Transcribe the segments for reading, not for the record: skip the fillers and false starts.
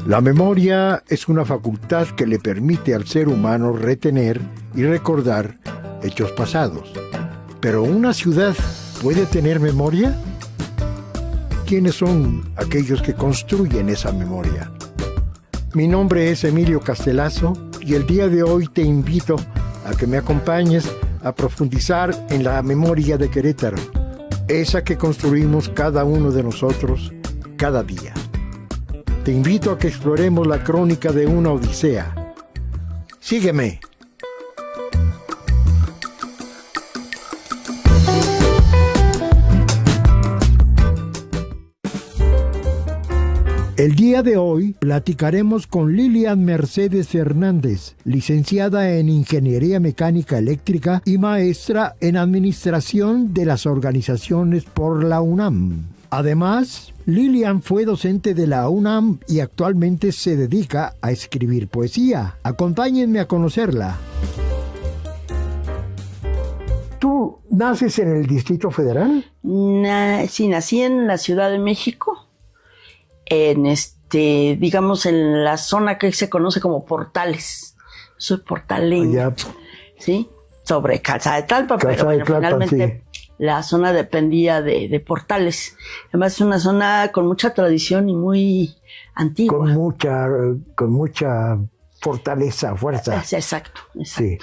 La memoria es una facultad que le permite al ser humano retener y recordar hechos pasados. ¿Pero una ciudad puede tener memoria? ¿Quiénes son aquellos que construyen esa memoria? Mi nombre es Emilio Castelazo y el día de hoy te invito a que me acompañes a profundizar en la memoria de Querétaro, esa que construimos cada uno de nosotros cada día. Te invito a que exploremos la crónica de una odisea. Sígueme. El día de hoy platicaremos con Lilian Mercedes Fernández, licenciada en Ingeniería Mecánica Eléctrica y maestra en Administración de las Organizaciones por la UNAM. Además, Lilian fue docente de la UNAM y actualmente se dedica a escribir poesía. Acompáñenme a conocerla. ¿Tú naces en el Distrito Federal? Sí, nací en la Ciudad de México, digamos, en la zona que se conoce como Portales. Soy portaleña, ¿sí? Sobre Calzada de Tlalpan, pero bueno, finalmente sí. La zona dependía de Portales. Además es una zona con mucha tradición y muy antigua. Con mucha fortaleza, fuerza. Exacto. Sí.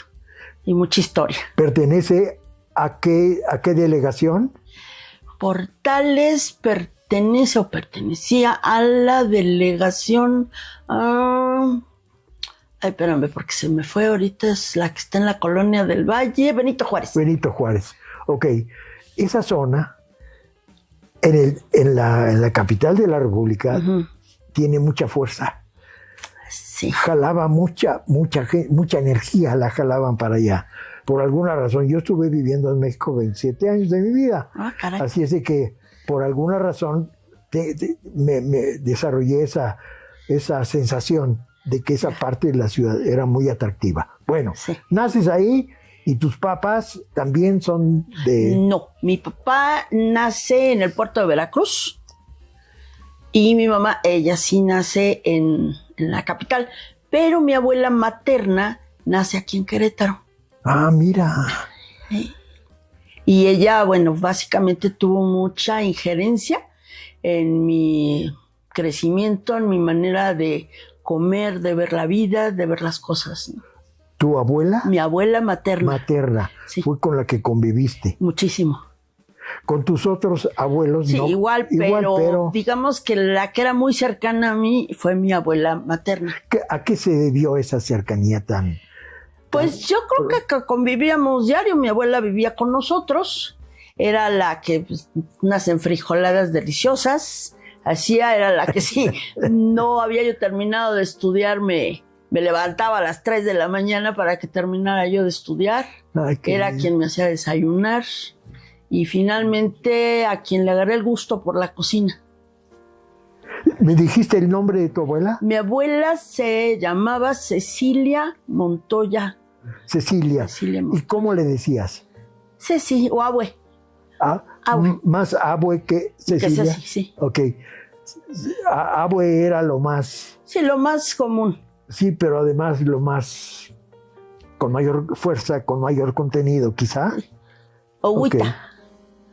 Y mucha historia. ¿Pertenece a qué delegación? Portales pertenecía a la delegación... Ay, espérame, porque se me fue ahorita, es la que está en la Colonia del Valle, Benito Juárez. Benito Juárez, ok. Esa zona, en la capital de la República, tiene mucha fuerza. Sí. Jalaba mucha energía, la jalaban para allá. Por alguna razón, yo estuve viviendo en México 27 años de mi vida. Ah, caray. Así es de que, por alguna razón, me desarrollé esa sensación de que esa parte de la ciudad era muy atractiva. Bueno, sí. Naces ahí y tus papás también son de... No, mi papá nace en el puerto de Veracruz y mi mamá, ella sí nace en la capital, pero mi abuela materna nace aquí en Querétaro. Ah, mira. Y ella, bueno, básicamente tuvo mucha injerencia en mi crecimiento, en mi manera de comer, de ver la vida, de ver las cosas, ¿no? ¿Tu abuela? Mi abuela materna. Materna, sí. Fue con la que conviviste. Muchísimo. ¿Con tus otros abuelos? Sí, no? igual, pero digamos que la que era muy cercana a mí fue mi abuela materna. ¿A qué se debió esa cercanía tan...? Pues yo creo que convivíamos diario. Mi abuela vivía con nosotros. Era la que, pues, unas enfrijoladas deliciosas hacía, era la que sí, no había yo terminado de estudiar, me levantaba a las 3 de la mañana para que terminara yo de estudiar. Ay, era bien. Quien me hacía desayunar y finalmente a quien le agarré el gusto por la cocina. ¿Me dijiste el nombre de tu abuela? Mi abuela se llamaba Cecilia Montoya. Cecilia Montoya. ¿Y cómo le decías? Ceci o abue. Abue. Más abue que Cecilia. Que Ceci, sí. Ok. Abue era lo más... Sí, lo más común. Sí, pero además lo más... con mayor fuerza, con mayor contenido, quizá. O Huita.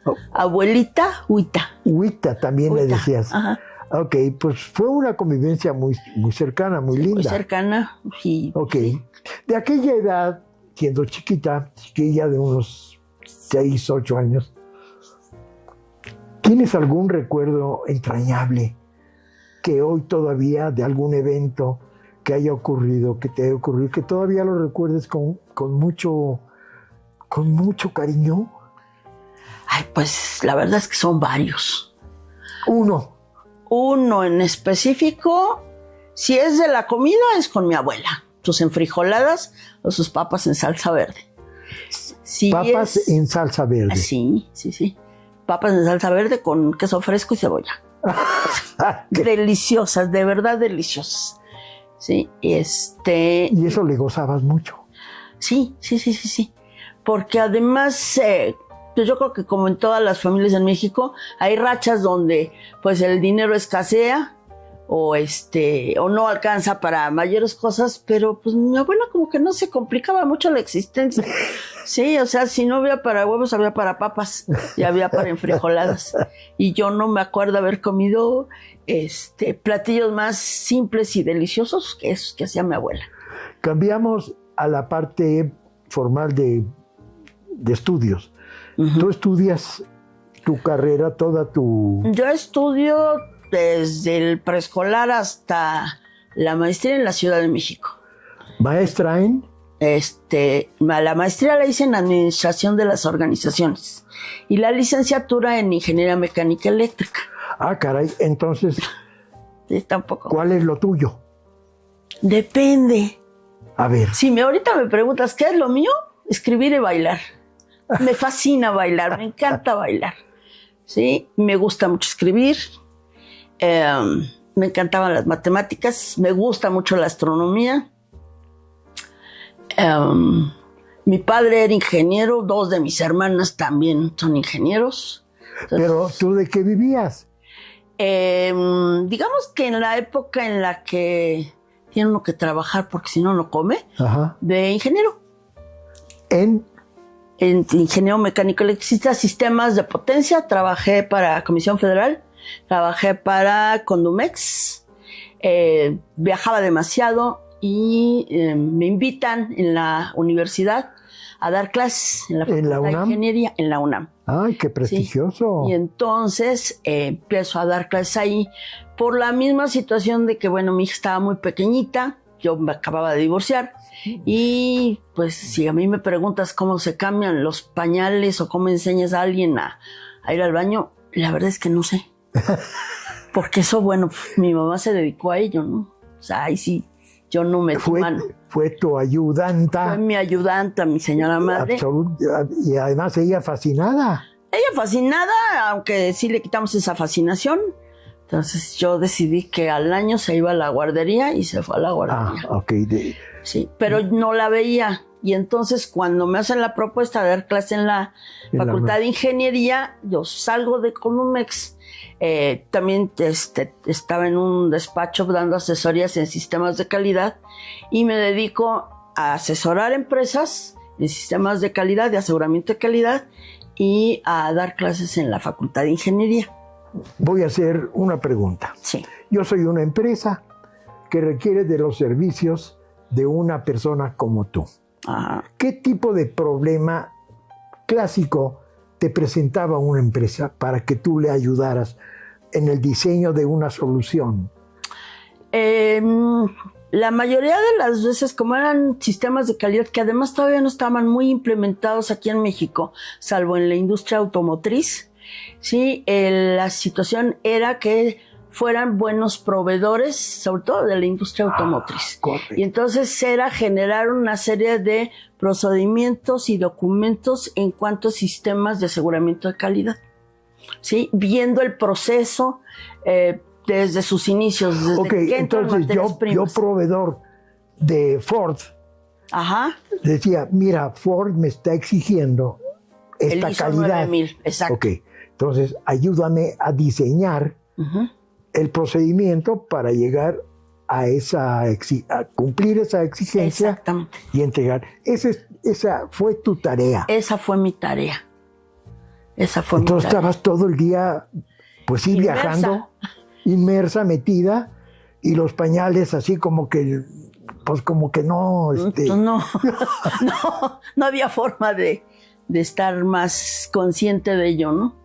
Okay. Abuelita, Huita. Huita también Huita. Le decías. Ajá. Ok, pues fue una convivencia muy cercana, muy linda. Muy cercana, sí. Ok. Sí. De aquella edad, siendo chiquita de unos 6, 8 años, ¿tienes algún recuerdo entrañable que hoy todavía de algún evento que haya ocurrido, que te haya ocurrido, que todavía lo recuerdes con mucho cariño? Ay, pues la verdad es que son varios. Uno en específico, si es de la comida, es con mi abuela. Sus enfrijoladas o sus papas en salsa verde. Si papas en salsa verde. Sí. Papas en salsa verde con queso fresco y cebolla. Deliciosas, de verdad deliciosas. Sí, ¿Y eso le gozabas mucho? Sí. Porque además... Pues yo creo que como en todas las familias en México, hay rachas donde pues el dinero escasea o no alcanza para mayores cosas, pero pues mi abuela como que no se complicaba mucho la existencia. Sí, o sea, si no había para huevos, había para papas y había para enfrijoladas. Y yo no me acuerdo haber comido platillos más simples y deliciosos que esos que hacía mi abuela. Cambiamos a la parte formal de estudios. Uh-huh. Tú estudias tu carrera, toda tu... Yo estudio desde el preescolar hasta la maestría en la Ciudad de México. ¿Maestra en? La maestría la hice en Administración de las Organizaciones y la licenciatura en Ingeniería Mecánica Eléctrica. Ah, caray, entonces, Sí, tampoco. ¿cuál es lo tuyo? Depende. A ver. Si ahorita me preguntas qué es lo mío, escribir y bailar. Me fascina bailar, me encanta bailar. Sí, me gusta mucho escribir. Me encantaban las matemáticas, me gusta mucho la astronomía. Mi padre era ingeniero, 2 de mis hermanas también son ingenieros. Entonces, ¿Pero tú de qué vivías? digamos que en la época en la que tiene uno que trabajar porque si no, no come, Ajá. de ingeniero. En Ingeniero mecánico electricista, sistemas de potencia, trabajé para Comisión Federal, trabajé para Condumex, viajaba demasiado y me invitan en la universidad a dar clases en la Facultad de Ingeniería en la UNAM. ¡Ay, qué prestigioso! Sí. Y entonces empiezo a dar clases ahí por la misma situación de que, bueno, mi hija estaba muy pequeñita, yo me acababa de divorciar y pues si a mí me preguntas cómo se cambian los pañales o cómo enseñas a alguien a ir al baño, la verdad es que no sé. Porque eso, bueno, mi mamá se dedicó a ello, ¿no? O sea, ahí sí, yo no metí mano. Fue tu ayudanta. Fue mi ayudanta, mi señora madre. Y además ella fascinada. Ella fascinada, aunque sí le quitamos esa fascinación. Entonces yo decidí que al año se iba a la guardería y se fue a la guardería. Ah, ok. Sí, pero no la veía. Y entonces cuando me hacen la propuesta de dar clase en la Facultad de Ingeniería, yo salgo de Condumex. También estaba en un despacho dando asesorías en sistemas de calidad y me dedico a asesorar empresas en sistemas de calidad, de aseguramiento de calidad y a dar clases en la Facultad de Ingeniería. Voy a hacer una pregunta. Sí. Yo soy una empresa que requiere de los servicios de una persona como tú. Ajá. ¿Qué tipo de problema clásico te presentaba una empresa para que tú le ayudaras en el diseño de una solución? La mayoría de las veces, como eran sistemas de calidad que además todavía no estaban muy implementados aquí en México, salvo en la industria automotriz, sí, la situación era que fueran buenos proveedores, sobre todo de la industria automotriz. Y entonces era generar una serie de procedimientos y documentos en cuanto a sistemas de aseguramiento de calidad. ¿Sí? Viendo el proceso desde sus inicios, desde que entran materias primas. Yo proveedor de Ford, ajá, decía, mira, Ford me está exigiendo esta calidad. 9000, exacto. Ok, entonces ayúdame a diseñar el procedimiento para llegar a cumplir esa exigencia. Exactamente. Y entregar. Esa fue tu tarea. Esa fue mi tarea. Entonces estabas todo el día, pues sí, viajando, inmersa, metida, y los pañales así como que, pues como que no. No había forma de estar más consciente de ello, ¿no?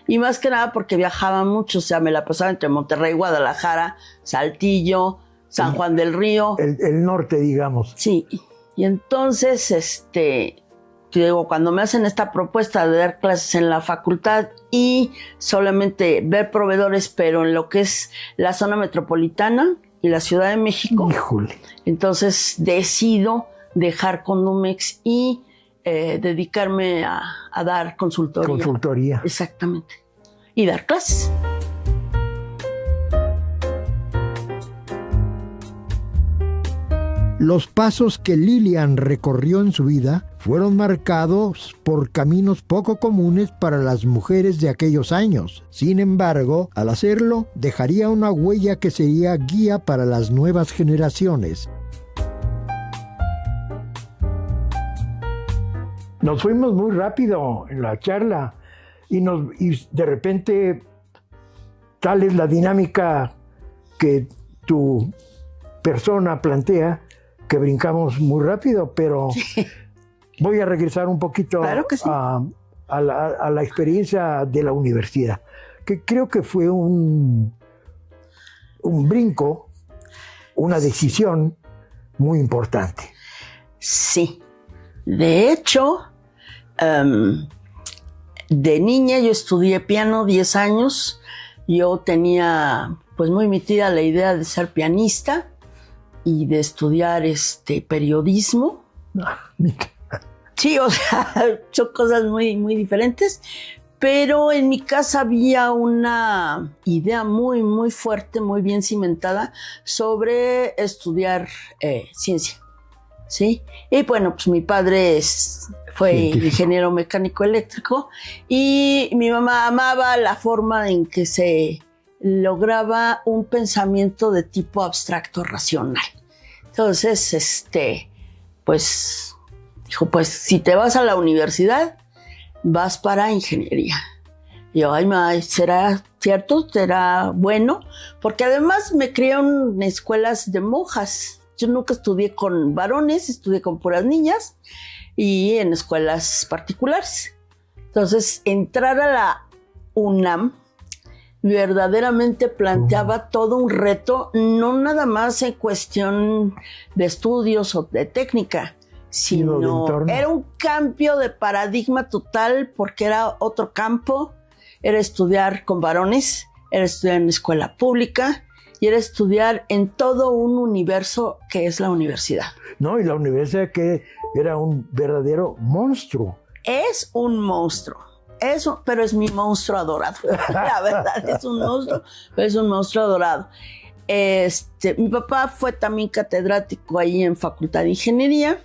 Y más que nada porque viajaba mucho, o sea, me la pasaba entre Monterrey, Guadalajara, Saltillo, San Juan del Río. El norte, digamos. Sí, y entonces, digo, cuando me hacen esta propuesta de dar clases en la facultad y solamente ver proveedores, pero en lo que es la zona metropolitana y la Ciudad de México. Híjole. Entonces decido dejar Condumex y dedicarme a dar consultoría. Consultoría. Exactamente. Y dar clases. Los pasos que Lilian recorrió en su vida fueron marcados por caminos poco comunes para las mujeres de aquellos años. Sin embargo, al hacerlo, dejaría una huella que sería guía para las nuevas generaciones. Nos fuimos muy rápido en la charla y de repente tal es la dinámica que tu persona plantea que brincamos muy rápido, pero voy a regresar un poquito claro que sí. a la experiencia de la universidad, que creo que fue un brinco, una decisión muy importante. Sí, de hecho, de niña yo estudié piano 10 años, yo tenía pues muy metida la idea de ser pianista y de estudiar periodismo. Sí, o sea, son cosas muy, muy diferentes, pero en mi casa había una idea muy, muy fuerte, muy bien cimentada sobre estudiar ciencia, ¿sí? Y bueno, pues mi padre fue ingeniero mecánico eléctrico y mi mamá amaba la forma en que se lograba un pensamiento de tipo abstracto racional. Entonces, pues dijo, pues si te vas a la universidad, vas para ingeniería. Y yo, ay, ma, ¿será cierto? ¿Será bueno? Porque además me crié en escuelas de monjas. Yo nunca estudié con varones, estudié con puras niñas y en escuelas particulares. Entonces, entrar a la UNAM verdaderamente planteaba todo un reto, no nada más en cuestión de estudios o de técnica, sino era un cambio de paradigma total porque era otro campo, era estudiar con varones, era estudiar en escuela pública y era estudiar en todo un universo que es la universidad. No, y la universidad que era un verdadero monstruo. Es un monstruo. Pero es mi monstruo adorado. La verdad, es un monstruo, pero es un monstruo adorado. Mi papá fue también catedrático ahí en Facultad de Ingeniería.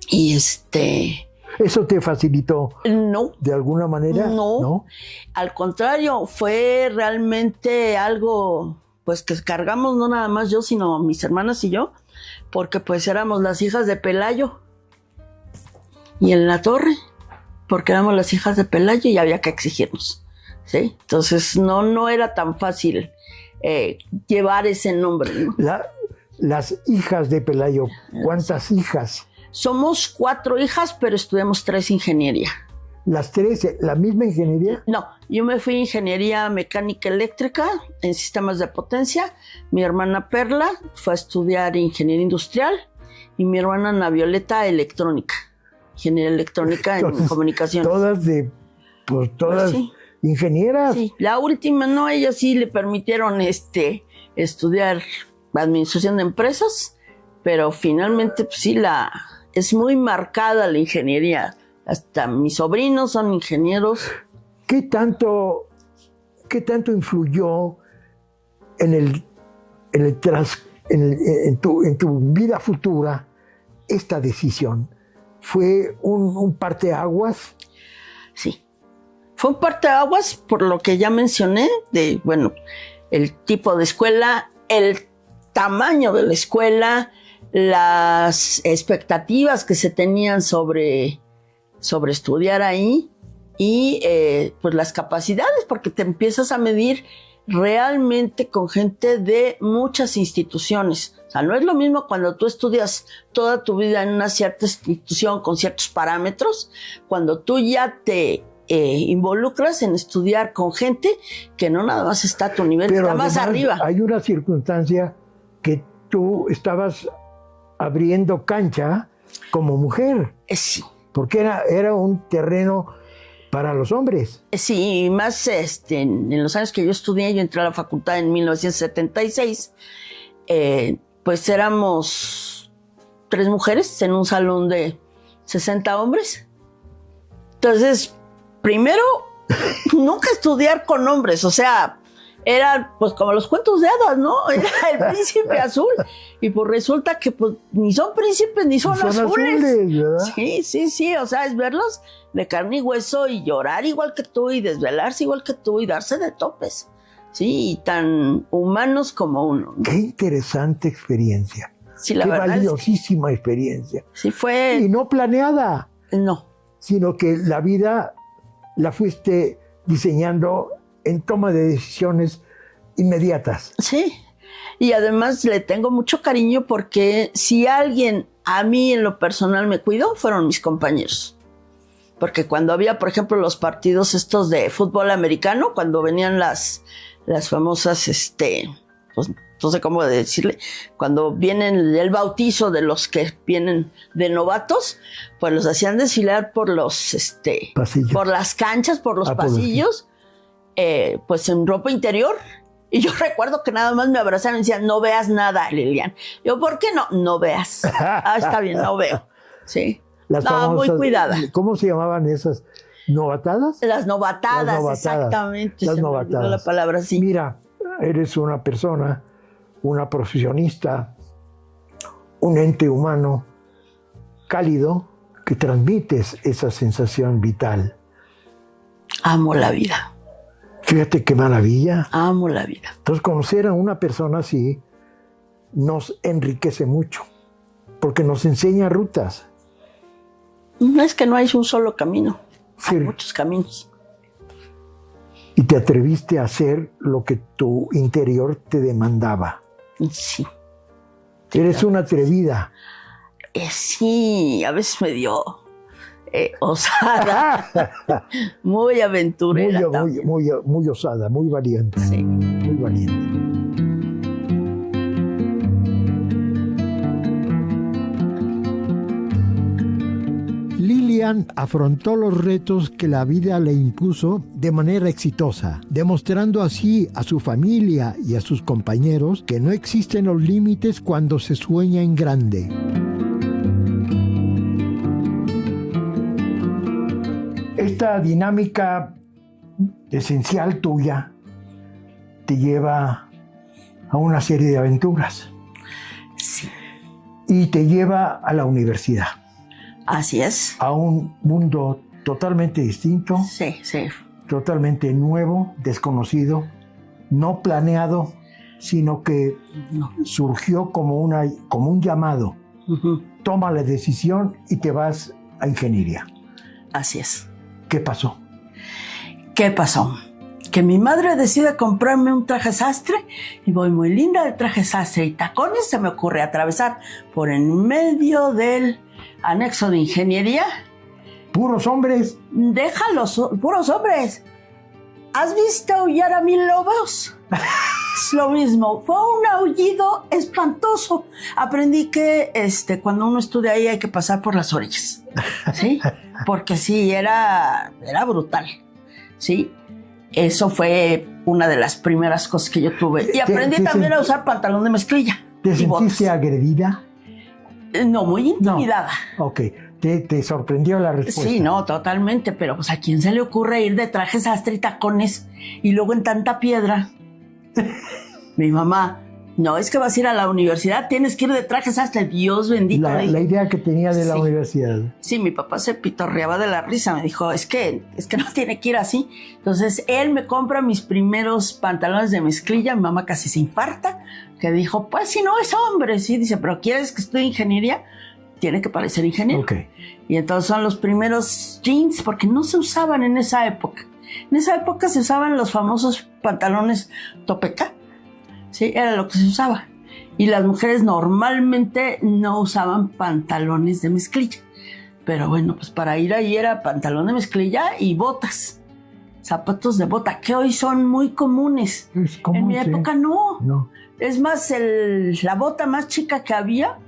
Y ¿Eso te facilitó? No. ¿De alguna manera? No. Al contrario, fue realmente algo pues que cargamos no nada más yo, sino mis hermanas y yo, porque pues éramos las hijas de Pelayo. Y en la torre, porque éramos las hijas de Pelayo y había que exigirnos, ¿sí? Entonces no era tan fácil llevar ese nombre, ¿no? Las hijas de Pelayo, ¿cuántas hijas? Somos 4 hijas, pero estudiamos 3 ingeniería. ¿Las 3, la misma ingeniería? No, yo me fui a ingeniería mecánica eléctrica en sistemas de potencia. Mi hermana Perla fue a estudiar ingeniería industrial y mi hermana Ana Violeta electrónica. Ingeniería electrónica en comunicaciones. Todas pues sí. Ingenieras. Sí, la última no, ellas sí le permitieron estudiar administración de empresas, pero finalmente pues sí es muy marcada la ingeniería. Hasta mis sobrinos son ingenieros. ¿Qué tanto influyó en tu vida futura esta decisión? ¿Fue un parteaguas? Sí, fue un parteaguas por lo que ya mencioné, el tipo de escuela, el tamaño de la escuela, las expectativas que se tenían sobre estudiar ahí y pues las capacidades, porque te empiezas a medir realmente con gente de muchas instituciones. O sea, no es lo mismo cuando tú estudias toda tu vida en una cierta institución con ciertos parámetros, cuando tú ya te involucras en estudiar con gente que no nada más está a tu nivel, pero está más arriba. Hay una circunstancia que tú estabas abriendo cancha como mujer. Sí. Porque era un terreno para los hombres. Sí, más en los años que yo estudié, yo entré a la facultad en 1976, pues éramos 3 mujeres en un salón de 60 hombres. Entonces, primero, nunca estudiar con hombres, o sea, Era pues como los cuentos de hadas, ¿no? Era el príncipe azul. Y pues resulta que pues ni son príncipes ni son azules. ¿Verdad? Sí, o sea, es verlos de carne y hueso y llorar igual que tú y desvelarse igual que tú y darse de topes. Sí, y tan humanos como uno, ¿no? Qué interesante experiencia. Sí, la Qué verdad valiosísima experiencia. sí fue... Y no planeada, No, sino que la vida la fuiste diseñando en toma de decisiones inmediatas. sí. Y además le tengo mucho cariño porque si alguien a mí en lo personal me cuidó, fueron mis compañeros. Porque cuando había, por ejemplo, los partidos estos de fútbol americano, cuando venían las famosas, pues no sé cómo decirle, cuando vienen el bautizo de los que vienen de novatos, pues los hacían desfilar por los, Pasillos. por las canchas, por los pasillos, pues en ropa interior. Y yo recuerdo que nada más me abrazaron y decían, no veas nada, Lilian. Yo, ¿por qué no? No veas. Ah, está bien, no veo. Sí. Las No, famosas, muy cuidada. ¿Cómo se llamaban esas? ¿Novatadas? Las novatadas, Las novatadas, exactamente. las se me olvidó novatadas. la palabra, sí. Mira, eres una persona, una profesionista, un ente humano cálido que transmites esa sensación vital. Amo la vida. Fíjate qué maravilla. Amo la vida. Entonces, conocer a una persona así nos enriquece mucho, porque nos enseña rutas. No es que no hay un solo camino. Sí. Hay muchos caminos. Y te atreviste a hacer lo que tu interior te demandaba. Sí. Eres una atrevida. Sí, a veces me dio osada. Muy aventurera también. Muy osada, muy valiente. Sí. Muy valiente. Lilian afrontó los retos que la vida le impuso de manera exitosa, demostrando así a su familia y a sus compañeros que no existen los límites cuando se sueña en grande. Esta dinámica esencial tuya te lleva a una serie de aventuras. Sí. Y te lleva a la universidad. Así es. A un mundo totalmente distinto, Sí, sí. totalmente nuevo, desconocido, no planeado, sino que No. surgió como un llamado. Ujú. Toma la decisión y te vas a ingeniería. Así es. ¿Qué pasó? ¿Qué pasó? Que mi madre decide comprarme un traje sastre y voy muy linda de traje sastre y tacones. Se me ocurre atravesar por en medio del anexo de ingeniería. ¿Puros hombres? Déjalos, puros hombres. ¿Has visto aullar a 1000 lobos? Es lo mismo. Fue un aullido espantoso. Aprendí que cuando uno estudia ahí hay que pasar por las orillas. ¿Sí? Porque sí, era brutal. ¿Sí? Eso fue una de las primeras cosas que yo tuve. Y aprendí también a usar pantalón de mezclilla. ¿Te y botas. sentiste agredida? No, muy intimidada. No. Ok. ¿Te sorprendió la respuesta? Sí, no, totalmente. Pero pues a quién se le ocurre ir de trajes sastre y tacones y luego en tanta piedra. Mi mamá, no, es que vas a ir a la universidad, tienes que ir de trajes sastre. Dios bendito. La idea que tenía de la Sí. universidad. Sí, mi papá se pitorreaba de la risa. Me dijo, es que no tiene que ir así. Entonces, él me compra mis primeros pantalones de mezclilla. Mi mamá casi se infarta, que dijo, pues si no es hombre. Sí, dice, pero ¿quieres que estudie ingeniería? Tiene que parecer ingeniero. Ok. Y entonces son los primeros jeans, porque no se usaban en esa época. En esa época se usaban los famosos pantalones topeca. Sí, era lo que se usaba. Y las mujeres normalmente no usaban pantalones de mezclilla. Pero bueno, pues para ir ahí era pantalón de mezclilla y botas. Zapatos de bota, que hoy son muy comunes. Es común, En mi sí. época no. No. Es más, la bota más chica que había,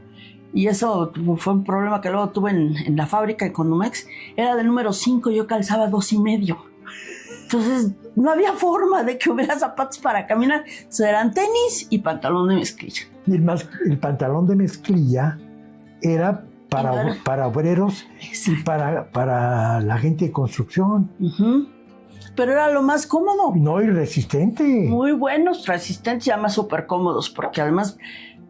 y eso fue un problema que luego tuve en la fábrica de Condumex, era del número 5, yo calzaba 2.5. Entonces, no había forma de que hubiera zapatos para caminar. Entonces, eran tenis y pantalón de mezclilla. Y el pantalón de mezclilla era para obreros y para la gente de construcción. Uh-huh. pero era lo más cómodo. No, y resistente. Muy buenos, resistentes y además súper cómodos, porque además,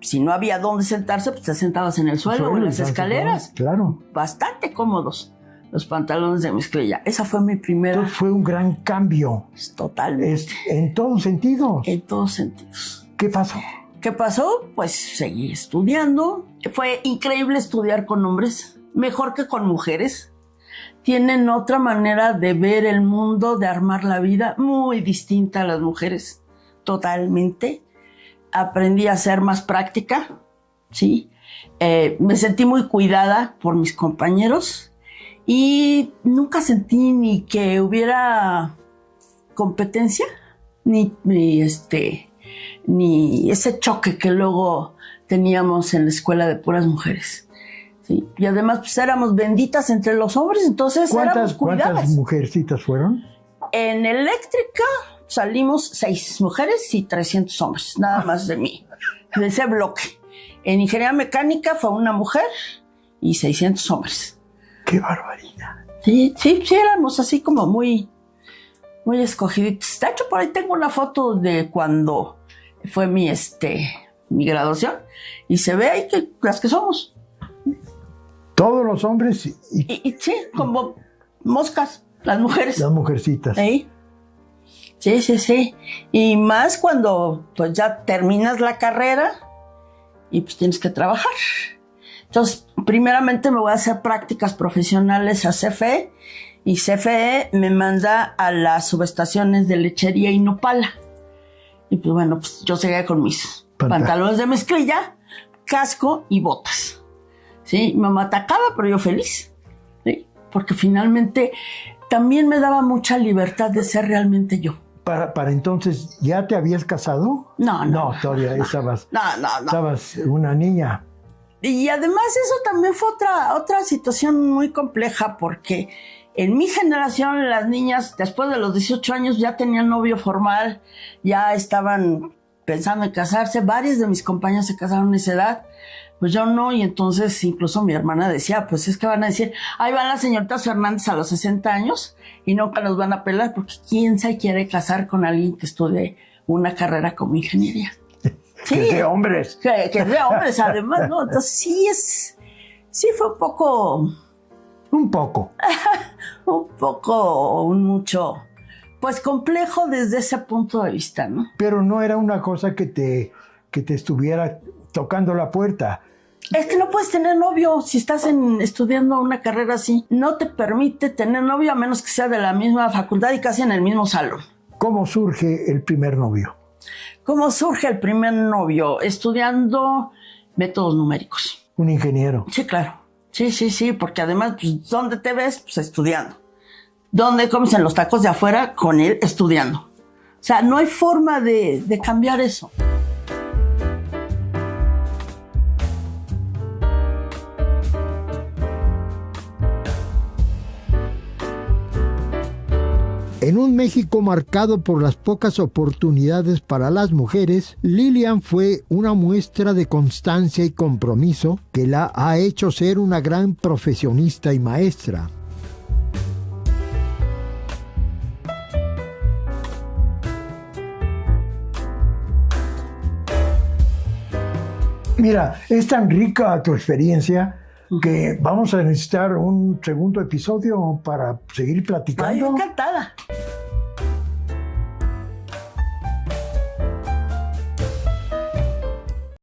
si no había dónde sentarse, pues te sentabas en el suelo o en las escaleras. Claro. Bastante cómodos los pantalones de mezclilla. Esa fue mi primera. Entonces fue un gran cambio. Totalmente. En todos sentidos. En todos sentidos. ¿Qué pasó? ¿Qué pasó? Pues seguí estudiando. Fue increíble estudiar con hombres, mejor que con mujeres. Tienen otra manera de ver el mundo, de armar la vida, muy distinta a las mujeres, totalmente. Aprendí a ser más práctica, ¿sí? Me sentí muy cuidada por mis compañeros y nunca sentí ni que hubiera competencia, ni ese choque que luego teníamos en la escuela de puras mujeres. ¿Sí? Y además pues éramos benditas entre los hombres, entonces éramos cuidadas. ¿Cuántas mujercitas fueron? En eléctrica salimos 6 mujeres y 300 hombres, nada más de mí, de ese bloque. En ingeniería mecánica fue una mujer y 600 hombres. ¡Qué barbaridad! Sí, éramos así como muy escogiditos. De hecho, por ahí tengo una foto de cuando fue mi graduación y se ve ahí que las que somos. Todos los hombres y sí, como moscas, las mujeres. Las mujercitas. ¿Sí? Sí. Y más cuando pues ya terminas la carrera y pues tienes que trabajar. Entonces, primeramente me voy a hacer prácticas profesionales a CFE y CFE me manda a las subestaciones de lechería y Nopala. Y pues bueno, pues yo seguía con mis pantalones de mezclilla, casco y botas. Sí, mi mamá atacaba, pero yo feliz. ¿Sí? Porque finalmente también me daba mucha libertad de ser realmente yo. Para entonces, ¿ya te habías casado? No, todavía estabas. No. Estabas una niña. Y además eso también fue otra situación muy compleja porque en mi generación las niñas después de los 18 años ya tenían novio formal, ya estaban pensando en casarse. Varias de mis compañeras se casaron a esa edad, pues yo no, y entonces incluso mi hermana decía, pues es que van a decir, ahí van las señoritas Fernández a los 60 años y nunca nos van a pelar porque quién se quiere casar con alguien que estudie una carrera como ingeniería. Sí, que es de hombres. Que es de hombres, además, ¿no? Entonces sí fue un mucho, pues complejo desde ese punto de vista, ¿no? Pero no era una cosa que te estuviera tocando la puerta. Es que no puedes tener novio si estás estudiando una carrera así. No te permite tener novio a menos que sea de la misma facultad y casi en el mismo salón. ¿Cómo surge el primer novio? ¿Cómo surge el primer novio? Estudiando métodos numéricos. Un ingeniero. Sí, claro. Sí, porque además, pues, ¿dónde te ves? Pues estudiando. ¿Dónde comes? En los tacos de afuera con él estudiando. O sea, no hay forma de cambiar eso. En un México marcado por las pocas oportunidades para las mujeres, Lilian fue una muestra de constancia y compromiso que la ha hecho ser una gran profesionista y maestra. Mira, es tan rica tu experiencia que vamos a necesitar un segundo episodio para seguir platicando. Ay, encantada.